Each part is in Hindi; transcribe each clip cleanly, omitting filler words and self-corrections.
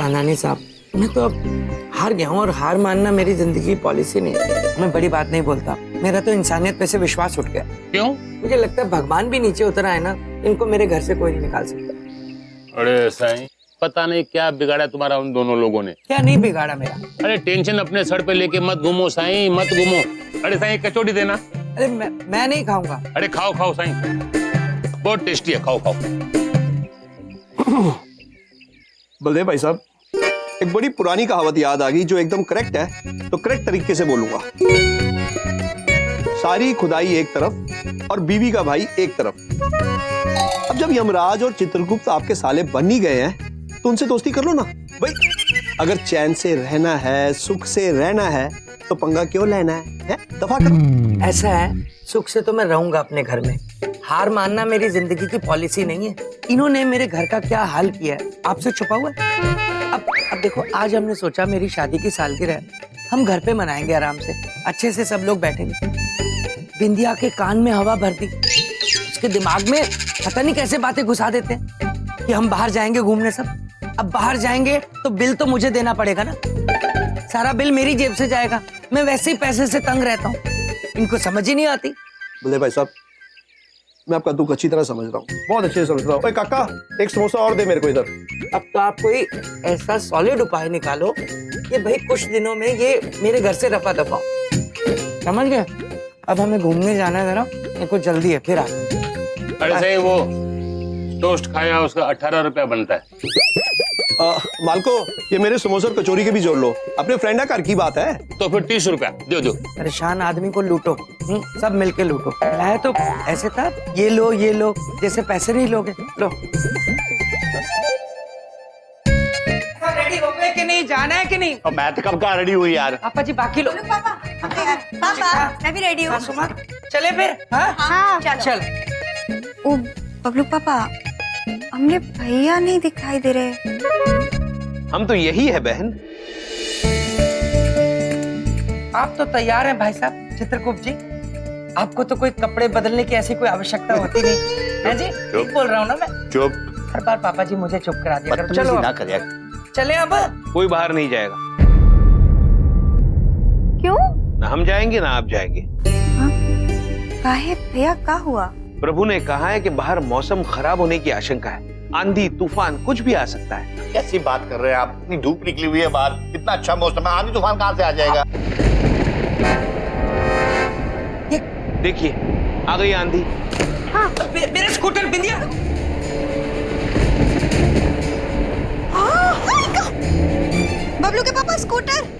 चांदानी साहब, मैं तो अब हार गया हूँ और हार मानना मेरी जिंदगी की पॉलिसी नहीं है। मैं बड़ी बात नहीं बोलता, मेरा तो इंसानियत पे से विश्वास उठ गया। क्यों? मुझे लगता है भगवान भी नीचे उतर आए ना, इनको मेरे घर से कोई नहीं निकाल सकता। अरे साईं, पता नहीं क्या बिगाड़ा तुम्हारा उन दोनों लोगों ने। क्या नहीं बिगाड़ा मेरा? अरे टेंशन अपने सर पे लेके मत घूमो साईं, मत घूमो। अरे साईं कचौड़ी देना। अरे मैं नहीं खाऊंगा। अरे खाओ खाओ साईं, बहुत टेस्टी है, खाओ खाओ। बलदेव भाई साहब, एक बड़ी पुरानी कहावत याद आ गई जो एकदम करेक्ट है, तो करेक्ट तरीके से बोलूंगा। सारी खुदाई एक तरफ और बीवी का भाई एक तरफ। अब जब यमराज और चित्रगुप्त आपके साले बन ही गए हैं तो उनसे दोस्ती कर लो ना भाई। अगर चैन से रहना है, सुख से रहना है, तो पंगा क्यों लेना है? दफा करो। ऐसा है, सुख से तो मैं रहूंगा अपने घर में, हार मानना मेरी जिंदगी की पॉलिसी नहीं है। इन्होंने मेरे घर का क्या हाल किया है, आपसे छुपा हुआ है? अब देखो, आज हमने सोचा मेरी शादी की सालगिरह है, हम घर पे मनाएंगे आराम से, अच्छे से सब लोग बैठेंगे। बिंदिया के कान में हवा भर दी, उसके दिमाग में पता नहीं कैसे बातें घुसा देते हैं कि हम बाहर जाएंगे घूमने सब। अब बाहर जाएंगे तो बिल तो मुझे देना पड़ेगा ना, सारा बिल मेरी जेब से जाएगा। मैं वैसे ही पैसे से तंग रहता हूँ, इनको समझ ही नहीं आती। बलदेव भाई साहब, मैं आपका दुख अच्छी तरह समझ रहा हूँ, बहुत अच्छे से समझ रहा हूँ। ओए काका, एक समोसा और दे मेरे को इधर। अब तो आप कोई ऐसा सॉलिड उपाय निकालो कि भाई कुछ दिनों में ये मेरे घर से रफा दफा, समझ गए? अब हमें घूमने जाना है जरा, मेरे को जल्दी है, फिर आ। अरे साईं, वो टोस्ट खाया उसका 18 रुपया बनता है। मालको, ये मेरे समोसे और कचौरी के भी जोड़ लो, अपने फ्रेंड घर की बात है। तो फिर 30 रुपया दे दो। परेशान आदमी को लूटो, सब मिलके लूटो। मैं तो ऐसे था, ये लो जैसे पैसे नहीं लोगे। लो, रेडी हो गए कि नहीं, जाना है कि नहीं? और मैं तो कब का रेडी हुई यार। पापा जी बाकी लोग। पापा मैं भी रेडी हूँ। सुमा, चले फिर? हाँ चल। ओ बबलू पापा, हमने भैया नहीं दिखाई दे रहे। हम तो यही है बहन। आप तो तैयार हैं भाई साहब चित्रगुप्त जी, आपको तो कोई कपड़े बदलने की ऐसी कोई आवश्यकता होती नहीं है जी। ठीक बोल रहा हूँ ना मैं? चुप। हर बार पापा जी मुझे चुप करा दिया करो। चलो ना कर यार। चले अब। कोई बाहर नहीं जाएगा। क्यों? ना हम जाएंगे ना आप जाएंगे। काहे भैया, क्या हुआ? प्रभु ने कहा है कि बाहर मौसम खराब होने की आशंका है, आंधी तूफान कुछ भी आ सकता है। कैसी बात कर रहे हैं आप? इतनी धूप निकली हुई है बाहर, इतना अच्छा मौसम है, आंधी तूफान कहाँ से आ जाएगा? देखिए आ गई आंधी। हाँ। मेरे स्कूटर बिंदिया। बबलू के पापा स्कूटर।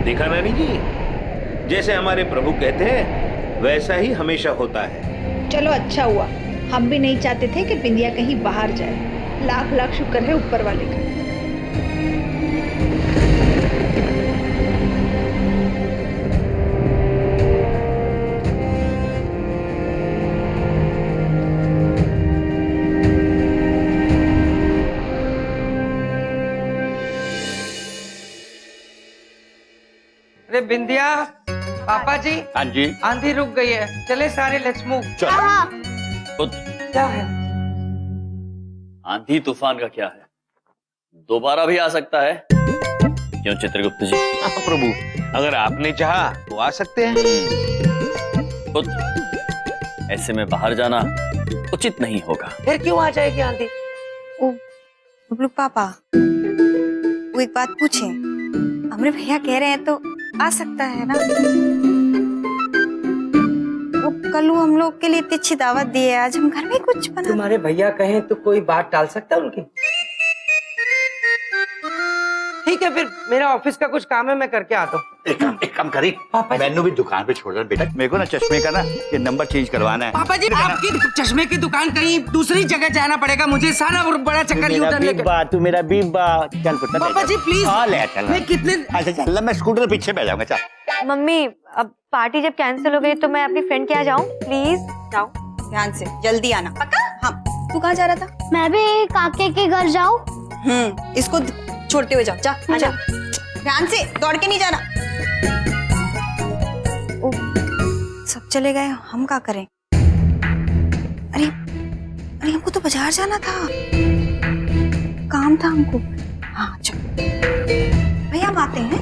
देखा नानी जी, जैसे हमारे प्रभु कहते हैं वैसा ही हमेशा होता है। चलो अच्छा हुआ, हम भी नहीं चाहते थे कि बिंदिया कहीं बाहर जाए। लाख लाख शुक्र है ऊपर वाले का। अरे बिंदिया, पापा जी। हाँ जी। आंधी रुक गई है, चले सारे, लेट्स मूव। क्या है? आंधी तूफान का क्या है, दोबारा भी आ सकता है। क्यों चित्रगुप्त जी? हाँ प्रभु, अगर आपने चाहा तो आ सकते हैं। ऐसे में बाहर जाना उचित नहीं होगा। फिर क्यों आ जाएगी आंधी? ओ बबलू पापा, वो एक बात पूछे, हमारे भैया कह रहे हैं तो आ सकता है ना? वो कल हम लोग के लिए इतनी अच्छी दावत दी है, आज हम घर में कुछ बना। तुम्हारे भैया कहें तो कोई बात टाल सकता है उनकी? ठीक है, फिर मेरा ऑफिस का कुछ काम है, मैं करके आता हूँ। एक काम करी, पापा जी। मैनू भी दुकान पे छोड़ दे बेटा, मेरे को ना चश्मे का ना ये नंबर चेंज करवाना है। पापा जी, आपकी चश्मे की दुकान कहीं दूसरी जगह जाना पड़ेगा मुझे, सारा बड़ा चक्कर यूटर्न लेके। तू मेरा बीबा, चल पुत्र। पापा जी प्लीज। हाँ ले चल। मैं कितने। अच्छा चल, मैं स्कूटर पीछे बैठ जाऊंगा, चल। मम्मी अब पार्टी जब कैंसिल हो गई तो मैं अपनी फ्रेंड के यहाँ जाऊँ प्लीज? जाओ ध्यान से, जल्दी आना पक्का? हाँ। तू कहाँ जा रहा था? मैं भी काके के घर जाऊं? इसको छोड़ते हुए जाओ, जा आजा। ध्यान से, दौड़ के नहीं जाना। ओ, सब चले गए, हम क्या करें? अरे अरे हमको तो बाजार जाना था, काम था हमको। हाँ चलो भैया, हम आते हैं।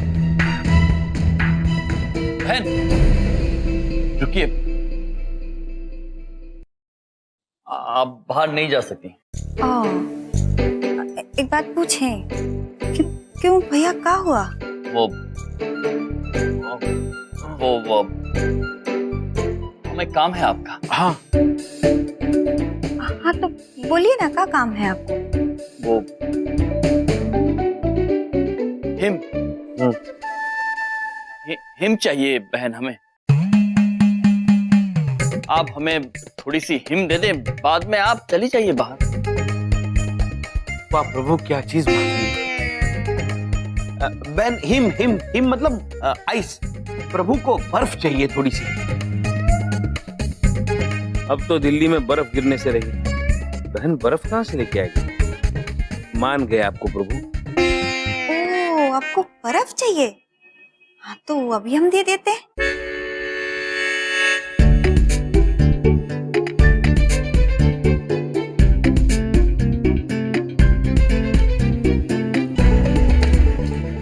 बहन रुकिए, आप बाहर नहीं जा सकती। एक बात पूछें, क्यों भैया, क्या हुआ? वो हमें काम है आपका। हाँ हाँ तो बोलिए ना, क्या काम है आपको? वो हिम चाहिए बहन हमें। आप हमें थोड़ी सी हिम दे दें, बाद में आप चली जाइए बाहर। वाह प्रभु, क्या चीज मांगी। बहन, हिम हिम हिम मतलब आइस। प्रभु को बर्फ चाहिए थोड़ी सी। अब तो दिल्ली में बर्फ गिरने से रही, बहन बर्फ कहाँ से लेके आएगी। मान गए आपको प्रभु। ओह, आपको बर्फ चाहिए? हाँ तो अभी हम दे देते हैं।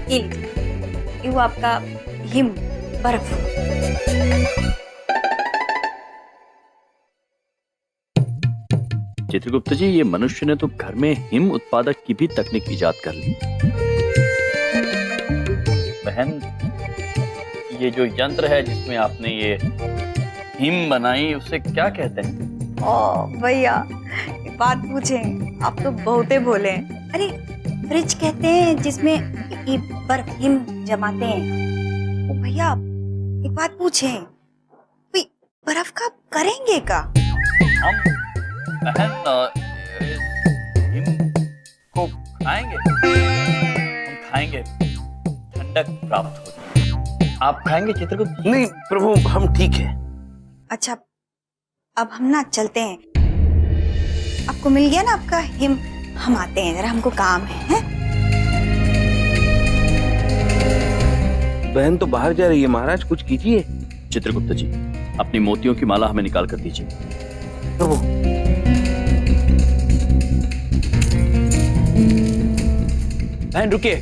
ये लीजिए, वो आपका हिम बर्फ। चित्रगुप्त जी, ये मनुष्य ने तो घर में हिम उत्पादक की भी तकनीक इजाद कर ली। बहन, ये जो यंत्र है जिसमें आपने ये हिम बनाई, उसे क्या कहते हैं? ओ भैया, बात पूछें, आप तो बहुते भोले हैं। अरे फ्रिज कहते हैं जिसमें ये बर्फ हिम जमाते हैं। ओ भैया, एक बात पूछें, भाई बर्फ का करेंगे का? हम बहन हिम को खाएंगे, हम खाएंगे, ठंडक प्राप्त होगी। आप खाएंगे चित्रगुप्त? नहीं प्रभु, हम ठीक है। अच्छा, अब हम ना चलते हैं। आपको मिल गया ना आपका हिम, हम आते हैं, जरा हमको काम है? बहन तो बाहर जा रही है, महाराज कुछ कीजिए। चित्रगुप्त जी, अपनी मोतियों की माला हमें निकाल कर दीजिए। प्रभु, बहन रुकिए।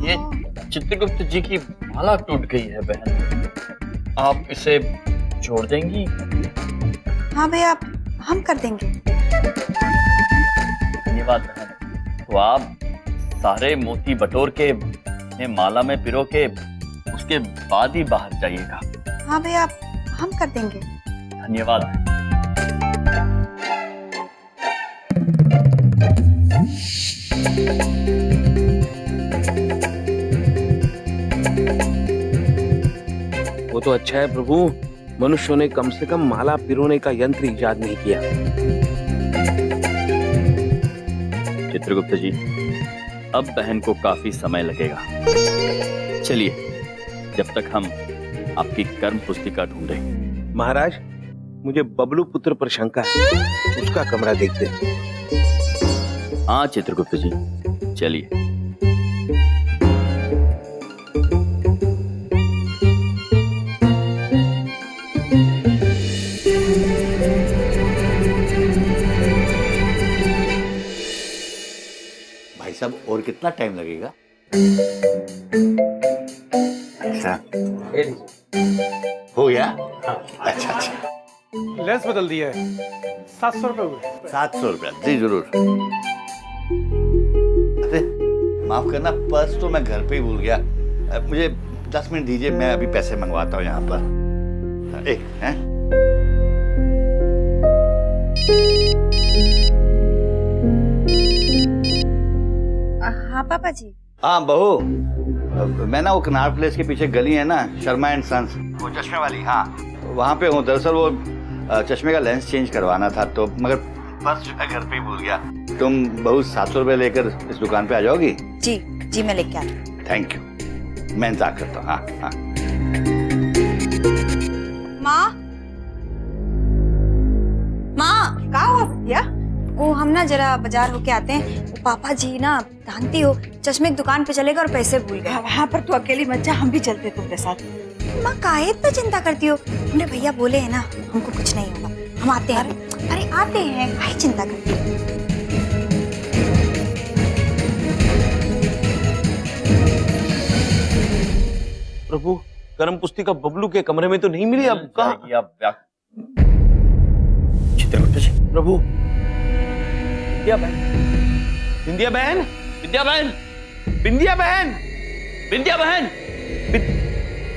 ये चित्रगुप्त जी की माला टूट गई है बहन, आप इसे जोड़ देंगी? हाँ भैया, हम कर देंगे। धन्यवाद बहन। तो आप सारे मोती बटोर के इन्हें माला में पिरो के उसके बाद ही बाहर जाइएगा। हाँ भैया, हम कर देंगे। धन्यवाद। वो तो अच्छा है प्रभु, मनुष्यों ने कम से कम माला पिरोने का यंत्र इजाद नहीं किया। चित्रगुप्त जी, अब बहन को काफी समय लगेगा। चलिए, जब तक हम आपकी कर्म पुस्तिका ढूंढे। महाराज, मुझे बबलू पुत्र पर शंका है, उसका कमरा देखते हैं। हाँ चित्रगुप्त जी, चलिए। भाई साहब, और कितना टाइम लगेगा? अच्छा, हो गया? अच्छा अच्छा, लेंस बदल दिया है। 700 रुपए हुए। 700 रुपया, जी जरूर। अरे माफ करना, पर्स तो मैं घर पे ही भूल गया। मुझे 10 मिनट दीजिए, मैं अभी पैसे मंगवाता हूँ यहाँ पर। एक है? हाँ पापा जी। हाँ बहू, मैं ना वो कनार प्लेस के पीछे गली है ना, शर्मा एंड सन्स, वो चश्मे वाली, हाँ वहाँ पे हूँ। दरअसल वो चश्मे का लेंस चेंज करवाना था, तो मगर पर्स जो है घर पे ही भूल गया। तुम बहू 700 रुपए लेकर इस दुकान पे आ जाओगी? जी जी मैं लेके आती हूँ। थैंक यू, मैं इंतजार करता हूँ। हाँ हाँ। माँ माँ का हुआ भैया? वो हम ना जरा बाजार होके आते हैं। वो पापा जी ना जानती हो चश्मे की दुकान पे चले गए और पैसे भूल गए। वहाँ पर तू अकेली मत जा, हम भी चलते तुमके साथ। माँ काहे इतना चिंता करती हो? हमने भैया बोले है ना हमको कुछ नहीं होगा, हम आते हैं। अरे आते हैं, काहे चिंता करती हो? प्रभु, कर्म पुस्तिका बबलू के कमरे में तो नहीं मिली। अब कहाँ? चित्रगुप्त जी। प्रभु, विद्या बहन, बिंदिया बहन, विद्या बहन, विद्या बहन, विद्या बहन।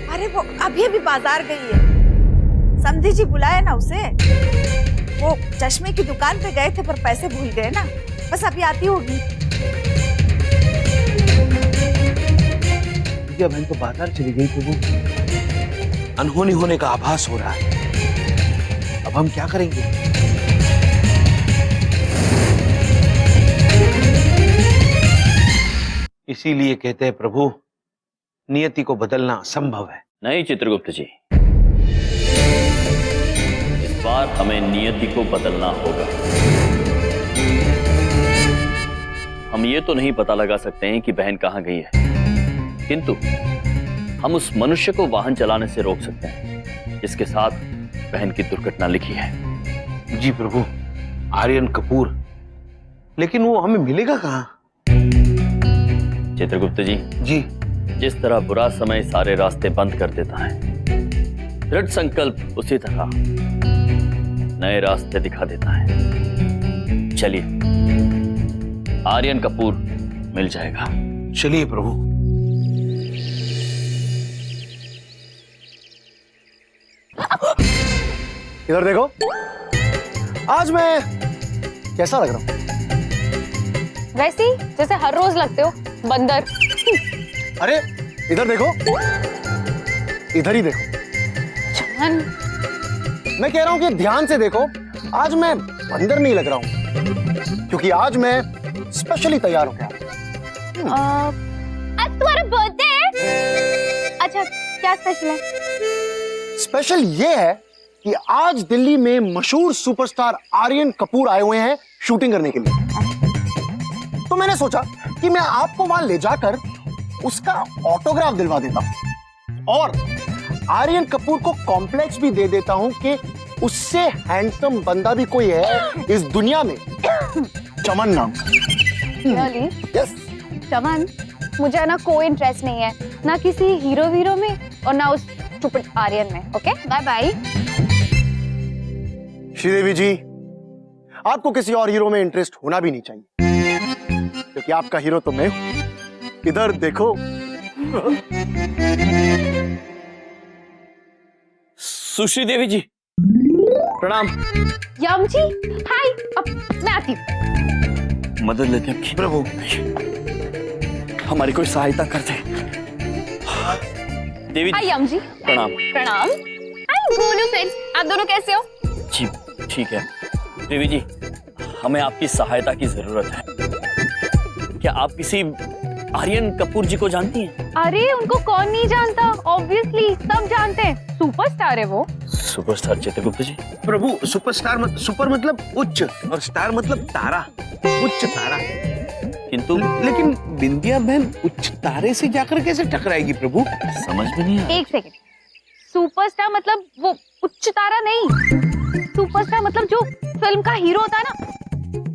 अरे वो अभी अभी बाजार गई है, समधी जी बुलाए ना उसे। वो चश्मे की दुकान पे गए थे पर पैसे भूल गए ना, बस अभी आती होगी। बिंदिया बहन तो बाजार चली गई। प्रभु, अनहोनी होने का आभास हो रहा है। अब हम क्या करेंगे? इसीलिए कहते हैं प्रभु, नियति को बदलना असंभव है। नहीं चित्रगुप्त जी, इस बार हमें नियति को बदलना होगा। हम ये तो नहीं पता लगा सकते हैं कि बहन कहां गई है, किंतु हम उस मनुष्य को वाहन चलाने से रोक सकते हैं जिसके साथ बहन की दुर्घटना लिखी है। जी प्रभु, आर्यन कपूर। लेकिन वो हमें मिलेगा कहां? चित्रगुप्त जी, जी, जिस तरह बुरा समय सारे रास्ते बंद कर देता है, दृढ़ संकल्प उसी तरह नए रास्ते दिखा देता है। चलिए, आर्यन कपूर मिल जाएगा। चलिए प्रभु। इधर देखो, आज मैं कैसा लग रहा हूँ? वैसे ही जैसे हर रोज लगते हो, बंदर। अरे इधर देखो, इधर ही देखो। चमन, मैं कह रहा हूं कि ध्यान से देखो, आज मैं बंदर नहीं लग रहा हूं, क्योंकि आज मैं स्पेशली तैयार होकर आया हूं। आज तुम्हारा बर्थडे है? अच्छा, क्या स्पेशल है? स्पेशल ये है कि आज दिल्ली में मशहूर सुपरस्टार आर्यन कपूर आए हुए हैं शूटिंग करने के लिए। तो मैंने सोचा कि मैं आपको वहां ले जाकर उसका ऑटोग्राफ दिलवा देता हूं और आर्यन कपूर को कॉम्प्लेक्स भी दे देता हूं कि उससे हैंडसम बंदा भी कोई है इस दुनिया में, चमन नाम। Really? यस। चमन, मुझे ना कोई इंटरेस्ट नहीं है, ना किसी हीरो वीरो में और ना उस स्टूपिड आर्यन में। Okay, bye bye. Sridevi ji, आपको किसी और हीरो में इंटरेस्ट होना भी नहीं चाहिए, क्योंकि आपका हीरो तो मैं हूं। इधर देखो। सुश्री देवी जी, प्रणाम। यम जी, हाय। अब मैं आती हूँ। मदद लेते हैं प्रभु, हमारी कोई सहायता कर दे। देवी हाय जी, यम जी। प्रणाम। प्रणाम। हाय गोलू फ्रेंड्स, आप दोनों कैसे हो? जी ठीक है। देवी जी, हमें आपकी सहायता की जरूरत है। क्या आप किसी आर्यन कपूर जी को जानती हैं? अरे उनको कौन नहीं जानता, ऑब्वियसली सब जानते हैं, सुपरस्टार है वो। सुपरस्टार चित्रगुप्त जी? प्रभु, सुपरस्टार सुपर मतलब उच्च और स्टार मतलब तारा, उच्च तारा। किंतु लेकिन बिंदिया बहन उच्च तारे से जाकर कैसे टकराएगी प्रभु? समझ में नहीं आया। एक सेकंड, सुपरस्टार मतलब वो उच्च तारा नहीं, सुपरस्टार मतलब जो फिल्म का हीरो होता है ना,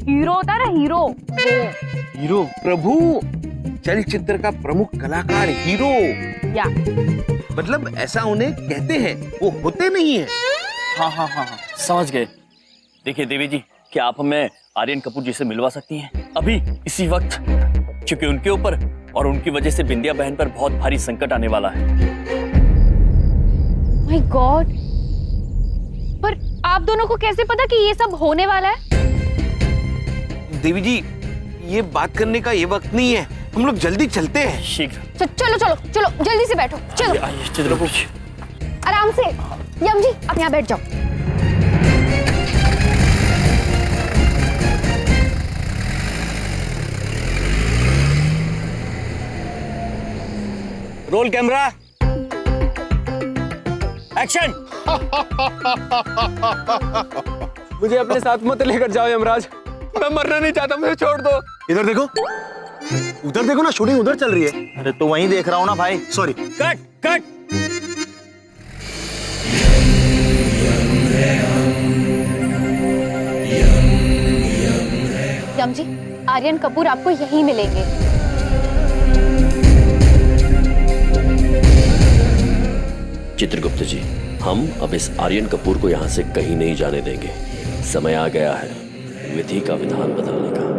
हीरो होता है ना, हीरो। हीरो प्रभु, चलचित्र का प्रमुख कलाकार हीरो। या मतलब ऐसा उन्हें कहते हैं, वो होते नहीं है। हाँ, समझ गए। देखिए देवी जी, क्या आप हमें आर्यन कपूर जी से मिलवा सकती हैं अभी इसी वक्त, क्योंकि उनके ऊपर और उनकी वजह से बिंदिया बहन पर बहुत भारी संकट आने वाला है। माय गॉड, पर आप दोनों को कैसे पता कि ये सब होने वाला है? देवी जी, ये बात करने का ये वक्त नहीं है, हम लोग जल्दी चलते हैं। शीघ्र। चलो चलो चलो, जल्दी से बैठो। चलो आइए चित्रगुप्त जी। आराम से। यम जी, आप यहाँ बैठ जाओ। Roll camera, action. मुझे अपने साथ मत लेकर जाओ यमराज, मैं मरना नहीं चाहता, मुझे छोड़ दो। इधर देखो, उधर देखो ना, शूटिंग उधर चल रही है। अरे तो वहीं देख रहा हूँ ना भाई। Sorry. Cut cut. Yam ji, Aryan Kapoor आपको यहीं मिलेंगे। चित्रगुप्त जी, हम अब इस आर्यन कपूर को यहाँ से कहीं नहीं जाने देंगे। समय आ गया है विधि का विधान बदलने का।